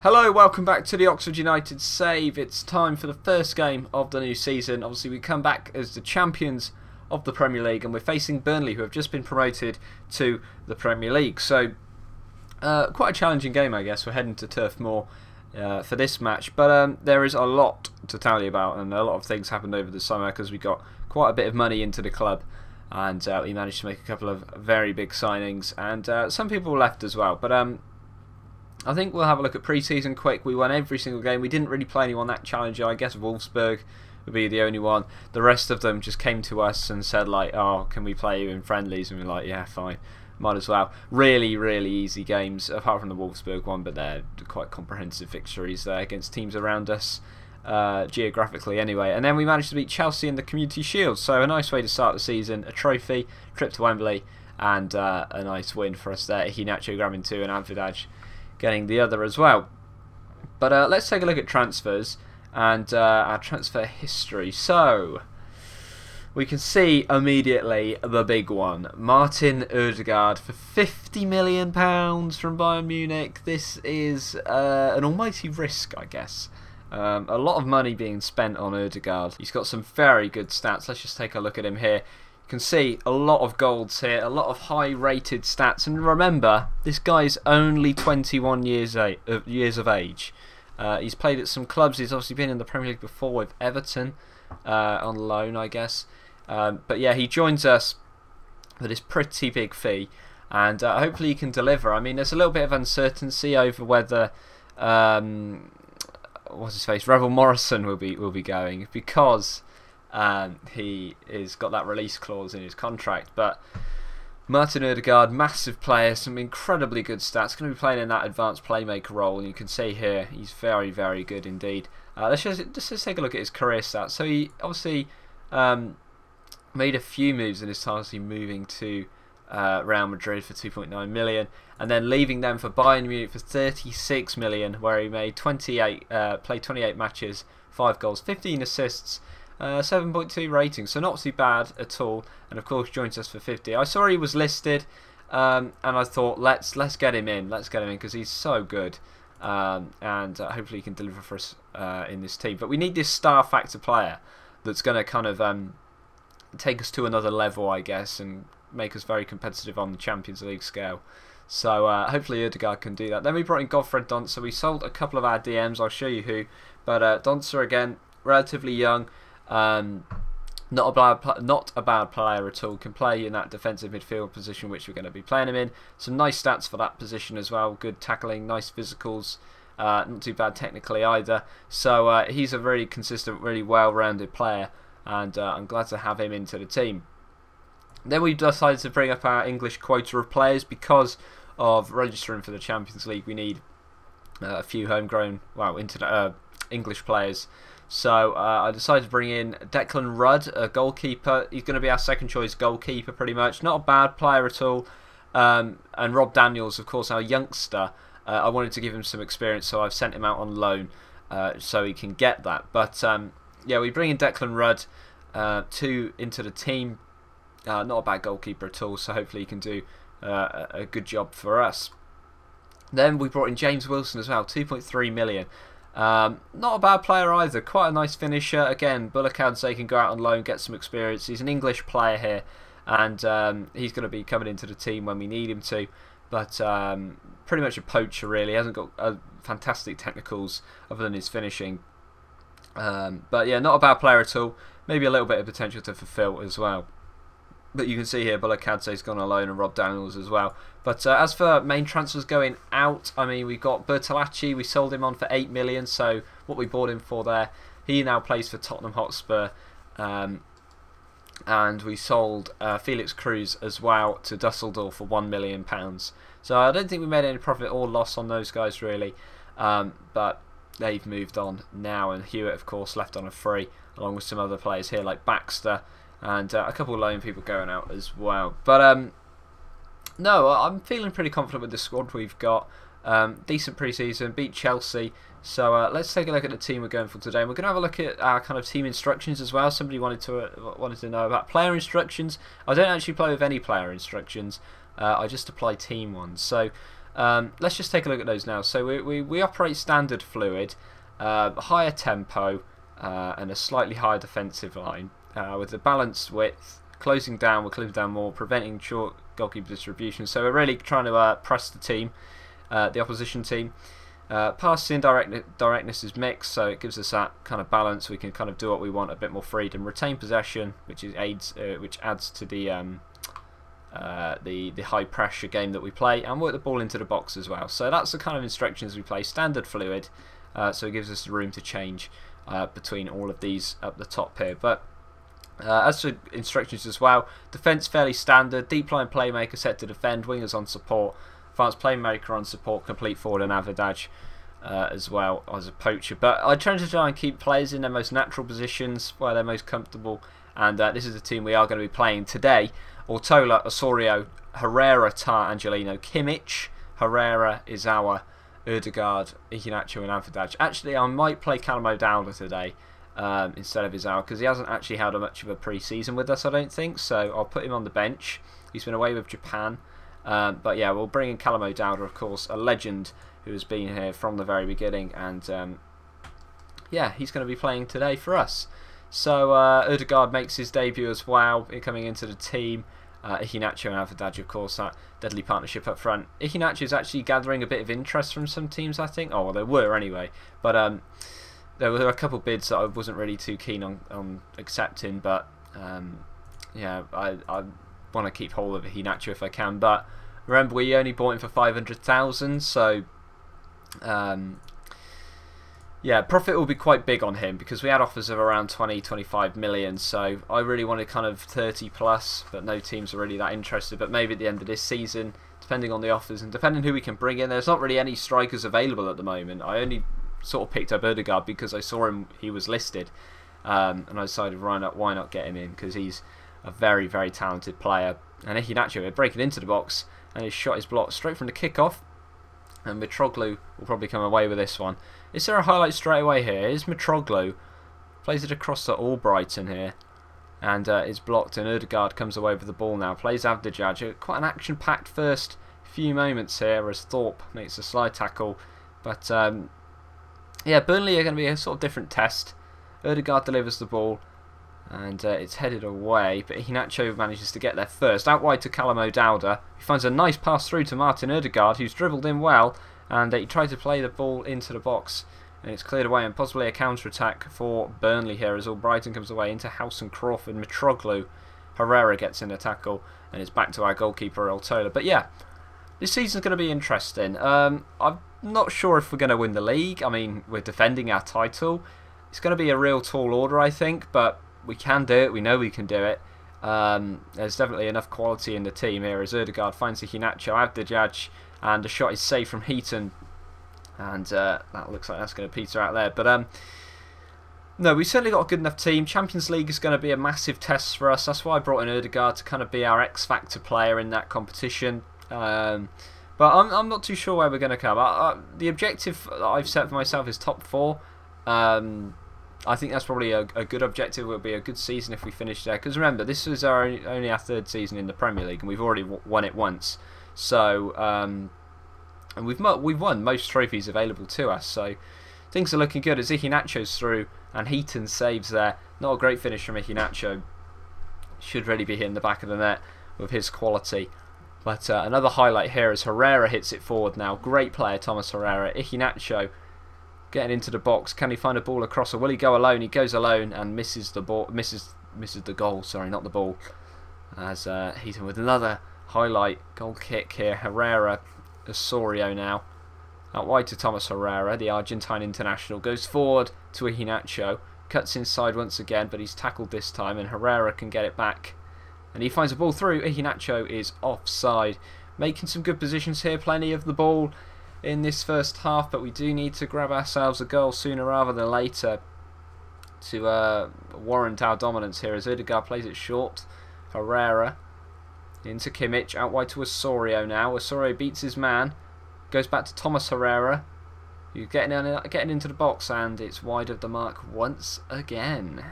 Hello, welcome back to the Oxford United Save. It's time for the first game of the new season. Obviously, we come back as the champions of the Premier League, and we're facing Burnley, who have just been promoted to the Premier League. So, quite a challenging game, I guess. We're heading to Turf Moor for this match, but there is a lot to tell you about, and a lot of things happened over the summer because we got quite a bit of money into the club, and we managed to make a couple of very big signings, and some people left as well. But I think we'll have a look at pre-season quick. We won every single game. We didn't really play anyone that challenging. I guess Wolfsburg would be the only one. The rest of them just came to us and said, like, oh, can we play you in friendlies? And we're like, yeah, fine. Might as well. Really, really easy games, apart from the Wolfsburg one, but they're quite comprehensive victories there against teams around us, geographically anyway. And then we managed to beat Chelsea in the Community Shield. So a nice way to start the season. A trophy, trip to Wembley, and a nice win for us there. Iheanacho grabbing two and Anvidaj getting the other as well. But let's take a look at transfers and our transfer history. So we can see immediately the big one, Martin Odegaard for £50 million from Bayern Munich. This is an almighty risk, I guess. A lot of money being spent on Odegaard. He's got some very good stats. Let's just take a look at him here. You can see a lot of golds here, a lot of high rated stats, and remember, this guy's only 21 years of age. He's played at some clubs. He's obviously been in the Premier League before with Everton on loan, I guess. But yeah, he joins us for this pretty big fee, and hopefully he can deliver. I mean, there's a little bit of uncertainty over whether what's his face, Revel Morrison will be going, because he has got that release clause in his contract. But Martin Odegaard, massive player, some incredibly good stats, going to be playing in that advanced playmaker role, and you can see here he's very, very good indeed. Let's just take a look at his career stats. So he obviously made a few moves in his time, obviously moving to Real Madrid for 2.9 million, and then leaving them for Bayern Munich for 36 million, where he made played 28 matches, 5 goals, 15 assists, 7.2 rating, so not too bad at all. And of course joins us for 50. I saw he was listed, and I thought let's get him in, because he's so good, and hopefully he can deliver for us in this team. But we need this star factor player that's going to kind of take us to another level, I guess, and make us very competitive on the Champions League scale. So hopefully Odegaard can do that. Then we brought in Godfred Doncer. We sold a couple of our DMs, I'll show you who, but Doncer again, relatively young, not a bad player at all. Can play in that defensive midfield position, which we're going to be playing him in. Some nice stats for that position as well. Good tackling, nice physicals, not too bad technically either. So he's a really consistent, really well-rounded player, and I'm glad to have him into the team. Then we decided to bring up our English quota of players because of registering for the Champions League. We need a few homegrown, English players. So I decided to bring in Declan Rudd, a goalkeeper. He's going to be our second choice goalkeeper pretty much. Not a bad player at all. And Rob Daniels, of course, our youngster. I wanted to give him some experience, so I've sent him out on loan so he can get that. But yeah, we bring in Declan Rudd into the team. Not a bad goalkeeper at all, so hopefully he can do a good job for us. Then we brought in James Wilson as well, 2.3 million. Not a bad player either, quite a nice finisher. Again, Bulakadze can go out on loan, get some experience. He's an English player here, and he's going to be coming into the team when we need him to. But pretty much a poacher really, he hasn't got fantastic technicals other than his finishing. But yeah, not a bad player at all. Maybe a little bit of potential to fulfill as well. But you can see here Bulakadze's gone on loan, and Rob Daniels as well. But as for main transfers going out, I mean, we got Bertolacci. We sold him on for 8 million, so what we bought him for there. He now plays for Tottenham Hotspur. And we sold Felix Cruz as well to Dusseldorf for £1 million. So I don't think we made any profit or loss on those guys really. But they've moved on now, and Hewitt, of course, left on a free, along with some other players here like Baxter. And a couple of loan people going out as well. But no, I'm feeling pretty confident with the squad we've got. Decent pre-season, beat Chelsea. So let's take a look at the team we're going for today. And we're going to have a look at our kind of team instructions as well. Somebody wanted to know about player instructions. I don't actually play with any player instructions. I just apply team ones. So Let's just take a look at those now. So we operate standard fluid, higher tempo, and a slightly higher defensive line with a balanced width. Closing down, we're closing down more, preventing short goalkeeper distribution. So we're really trying to press the team, the opposition team. Passing directness is mixed, so it gives us that kind of balance. We can kind of do what we want, a bit more freedom. Retain possession, which adds to the high pressure game that we play, and work the ball into the box as well. So that's the kind of instructions we play. Standard fluid, so it gives us the room to change between all of these up the top here. But as for instructions as well, defence fairly standard. Deep line playmaker set to defend, wingers on support, advanced playmaker on support, complete forward and Avidaj as well as a poacher. But I try and keep players in their most natural positions where they're most comfortable, and this is the team we are going to be playing today. Ortola, Osorio, Herrera, Tar, Angelino, Kimmich, Herrera, Izawa, Ødegaard, Iheanacho and Avidaj. Actually, I might play Callum O'Dowda today instead of Izawa, because he hasn't actually had much of a pre-season with us, I don't think, so I'll put him on the bench. He's been away with Japan. But yeah, we'll bring in Callum O'Dowda, of course, a legend who has been here from the very beginning, and yeah, he's going to be playing today for us. So Ødegaard makes his debut as well, coming into the team. Iheanacho and Avidaj, of course, that deadly partnership up front. Iheanacho is actually gathering a bit of interest from some teams, I think. Oh, well, there were anyway, but there were a couple of bids that I wasn't really too keen on accepting, but yeah, I want to keep hold of Iheanacho if I can. But remember, we only bought him for 500,000, so yeah, profit will be quite big on him because we had offers of around 20-25 million, so I really wanted kind of 30 plus, but no teams are really that interested. But maybe at the end of this season, depending on the offers and depending who we can bring in, there's not really any strikers available at the moment. I only sort of picked up Ødegaard because I saw he was listed, and I decided why not get him in, because he's a very, very talented player. And Iheanacho breaking into the box, and his shot is blocked straight from the kickoff, and Mitroglou will probably come away with this one. Is there a highlight straight away here? Here's Mitroglou, plays it across to Albrighton here, and is blocked, and Ødegaard comes away with the ball now, plays Avdijaj. Quite an action-packed first few moments here as Thorpe makes a slide tackle, but yeah, Burnley are going to be a sort of different test. Ødegaard delivers the ball, and it's headed away, but Iheanacho manages to get there first. Out wide to Callum O'Dowda. He finds a nice pass through to Martin Ødegaard, who's dribbled in well, and he tried to play the ball into the box, and it's cleared away, and possibly a counter-attack for Burnley here as Albrighton comes away into House and Crawford. Mitroglou, Herrera gets in a tackle, and it's back to our goalkeeper Ortola. But yeah, this season's going to be interesting. I'm not sure if we're going to win the league. I mean, we're defending our title. It's going to be a real tall order, I think, but we can do it. We know we can do it. There's definitely enough quality in the team here as Ødegaard finds Iheanacho, Avdijaj, and the shot is saved from Heaton, and that looks like that's going to peter out there. But no, we've certainly got a good enough team. Champions League is going to be a massive test for us. That's why I brought in Ødegaard to kind of be our X-Factor player in that competition. But I'm not too sure where we're going to come. The objective that I've set for myself is top 4. I think that's probably a good objective. It will be a good season if we finish there. Because remember, this is only our 3rd season in the Premier League, and we've already won it once. So, and we've won most trophies available to us. So things are looking good as Iheanacho's through, and Heaton saves there. Not a great finish from Iheanacho. Should really be hitting the back of the net with his quality. But another highlight here as Herrera hits it forward now. Great player, Thomas Herrera. Iheanacho getting into the box. Can he find a ball across, or will he go alone? He goes alone and misses the ball. Misses the goal. Sorry, not the ball. As Heaton with another highlight goal kick here. Herrera, Osorio now. Out wide to Thomas Herrera, the Argentine international. Goes forward to Iheanacho. Cuts inside once again, but he's tackled this time, and Herrera can get it back. And he finds a ball through. Iheanacho is offside. Making some good positions here. Plenty of the ball in this first half, but we do need to grab ourselves a goal sooner rather than later to warrant our dominance here as Ødegaard plays it short. Herrera into Kimmich, out wide to Osorio now. Osorio beats his man, goes back to Thomas Herrera, who's getting into the box, and it's wide of the mark once again.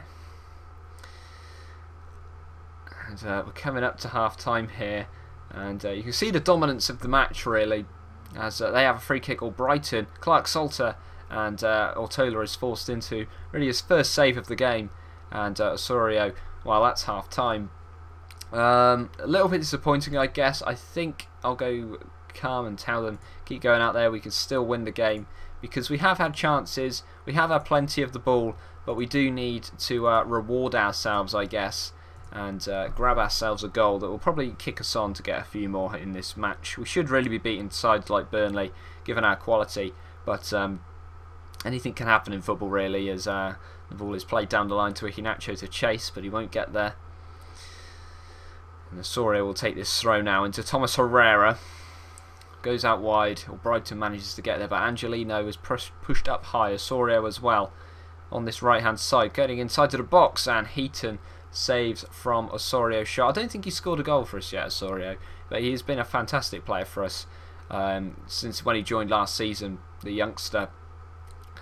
And we're coming up to half time here, and you can see the dominance of the match really. as they have a free kick. Or Brighton, Clark Salter and Ortola is forced into really his first save of the game, and Osorio, well, that's half time. A little bit disappointing, I guess. I think I'll go calm and tell them keep going out there, we can still win the game, because we have had chances, we have had plenty of the ball, but we do need to reward ourselves, I guess, and grab ourselves a goal that will probably kick us on to get a few more in this match. We should really be beating sides like Burnley, given our quality, but anything can happen in football really, as the ball is played down the line to Iheanacho to chase, but he won't get there. And Osorio will take this throw now into Thomas Herrera. Goes out wide, or Brighton manages to get there, but Angelino is pushed up high, Osorio as well, on this right hand side, getting inside to the box, and Heaton saves from Osorio's shot. I don't think he scored a goal for us yet, Osorio, but he's been a fantastic player for us since when he joined last season, the youngster.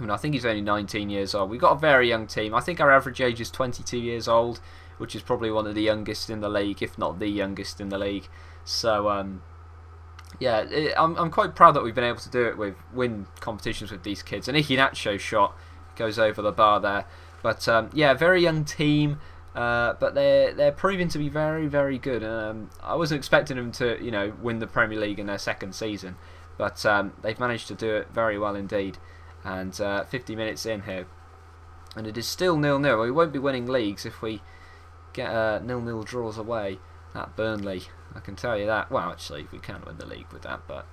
I think he's only 19 years old. We've got a very young team. I think our average age is 22 years old, which is probably one of the youngest in the league, if not the youngest in the league. So, yeah, I'm quite proud that we've been able to do it, win competitions with these kids. And Iheanacho's shot goes over the bar there. But, yeah, very young team, but they're proving to be very, very good. I wasn't expecting them to, you know, win the Premier League in their second season, but they've managed to do it very well indeed. And 50 minutes in here, and it is still 0-0. We won't be winning leagues if we get 0-0 draws away at Burnley, I can tell you that. Well, actually, we can win the league with that, but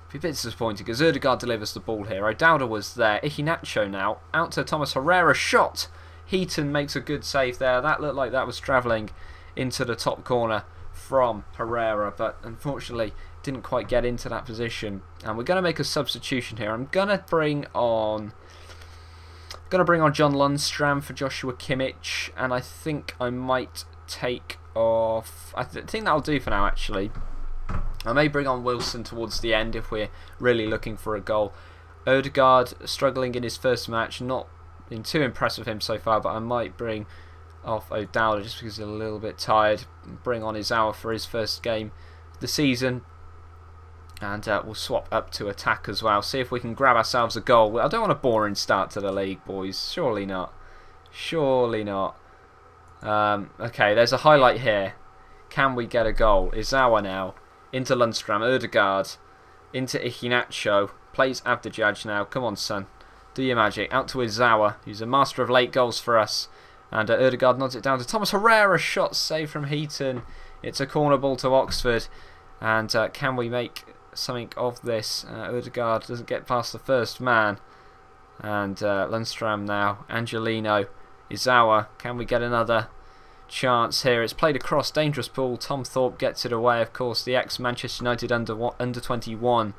it'd be a bit disappointing because Ødegaard delivers the ball here. O'Dowda was there. Iheanacho now out to Thomas Herrera. Shot. Heaton makes a good save there. That looked like that was travelling into the top corner from Herrera, but unfortunately didn't quite get into that position. And we're going to make a substitution here. I'm going to bring on John Lundstram for Joshua Kimmich, and I think I might take off, I think that'll do for now actually. I may bring on Wilson towards the end if we're really looking for a goal. Ødegaard struggling in his first match, not been too impressed with him so far, but I might bring off O'Dowda just because he's a little bit tired. Bring on Izawa for his first game of the season. And we'll swap up to attack as well. See if we can grab ourselves a goal. I don't want a boring start to the league, boys. Surely not. Surely not. Okay, there's a highlight here. Can we get a goal? Izawa now. Into Lundstram. Ødegaard. Into Iheanacho. Plays Abdijaj now. Come on, son. Do your magic. Out to Izawa, who's a master of late goals for us. And Ødegaard nods it down to Thomas Herrera. Shot saved from Heaton. It's a corner ball to Oxford. And can we make something of this? Ødegaard doesn't get past the first man. And Lundstram now. Angelino. Izawa. Can we get another chance here? It's played across. Dangerous ball. Tom Thorpe gets it away. Of course, the ex-Manchester United under 21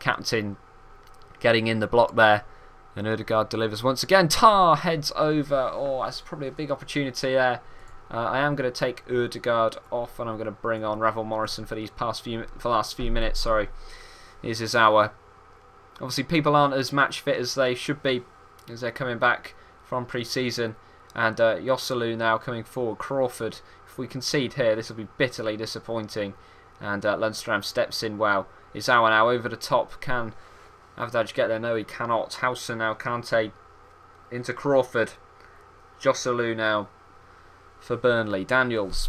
captain getting in the block there. And Ødegaard delivers once again. Tar heads over. Oh, that's probably a big opportunity there. I am going to take Ødegaard off, and I'm going to bring on Ravel Morrison for these last few minutes. Sorry, here's Izawa. Obviously, people aren't as match fit as they should be, as they're coming back from pre-season. And Joselu now coming forward. Crawford. If we concede here, this will be bitterly disappointing. And Lundstram steps in well. Izawa now over the top. Can Avdaj get there? No, he cannot. Howson now. Kante into Crawford. Joselu now for Burnley. Daniels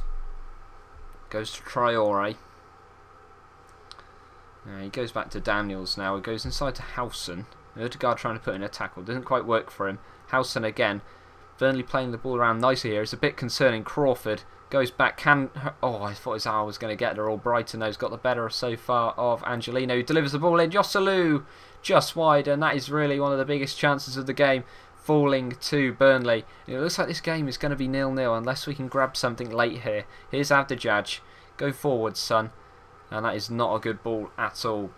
goes to Traore. He goes back to Daniels now. He goes inside to Howson. Ødegaard trying to put in a tackle. Doesn't quite work for him. Howson again. Burnley playing the ball around nicely here. It's a bit concerning. Crawford goes back. Oh, I thought Izawa was going to get there. All Brighton has got the better so far of Angelino, who delivers the ball in. Joselu just wide, and that is really one of the biggest chances of the game, falling to Burnley. And it looks like this game is going to be 0-0 unless we can grab something late here. Here's Abdijaj. Go forward, son. And that is not a good ball at all.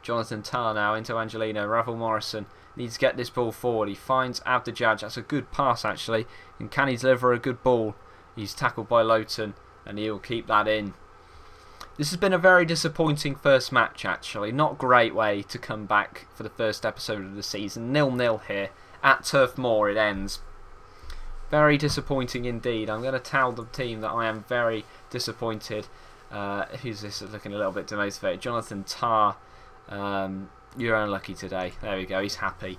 Jonathan Tah now into Angelino. Ravel Morrison needs to get this ball forward. He finds Abdijaj. That's a good pass, actually. And can he deliver a good ball? He's tackled by Lowton, and he'll keep that in. This has been a very disappointing first match, actually. Not a great way to come back for the first episode of the season. 0-0 here. At Turf Moor it ends. Very disappointing indeed. I'm going to tell the team that I am very disappointed. Who's this looking a little bit demotivated? Jonathan Tah. You're unlucky today. There we go. He's happy.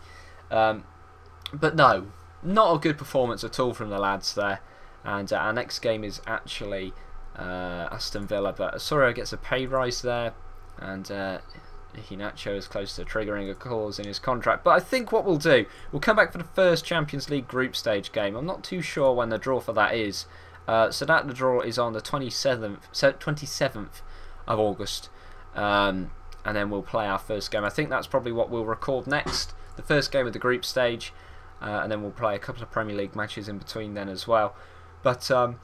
But no, not a good performance at all from the lads there. And our next game is actually Aston Villa. But Osorio gets a pay rise there. And Iheanacho is close to triggering a clause in his contract. But I think what we'll do, we'll come back for the first Champions League group stage game. I'm not too sure when the draw for that is. So that the draw is on the 27th of August. And then we'll play our first game. I think that's probably what we'll record next. The first game of the group stage. And then we'll play a couple of Premier League matches in between then as well. But no,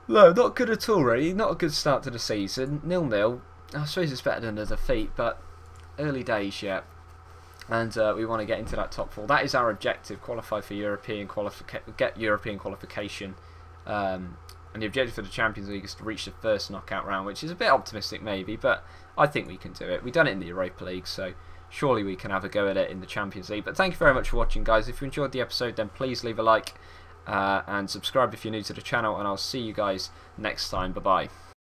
not good at all really. Not a good start to the season. 0-0. I suppose it's better than a defeat, but early days yet. And we want to get into that top 4. That is our objective: qualify for get European qualification. And the objective for the Champions League is to reach the first knockout round, which is a bit optimistic maybe, but I think we can do it. We've done it in the Europa League, so surely we can have a go at it in the Champions League. But thank you very much for watching, guys. If you enjoyed the episode, then please leave a like and subscribe if you're new to the channel, and I'll see you guys next time. Bye bye.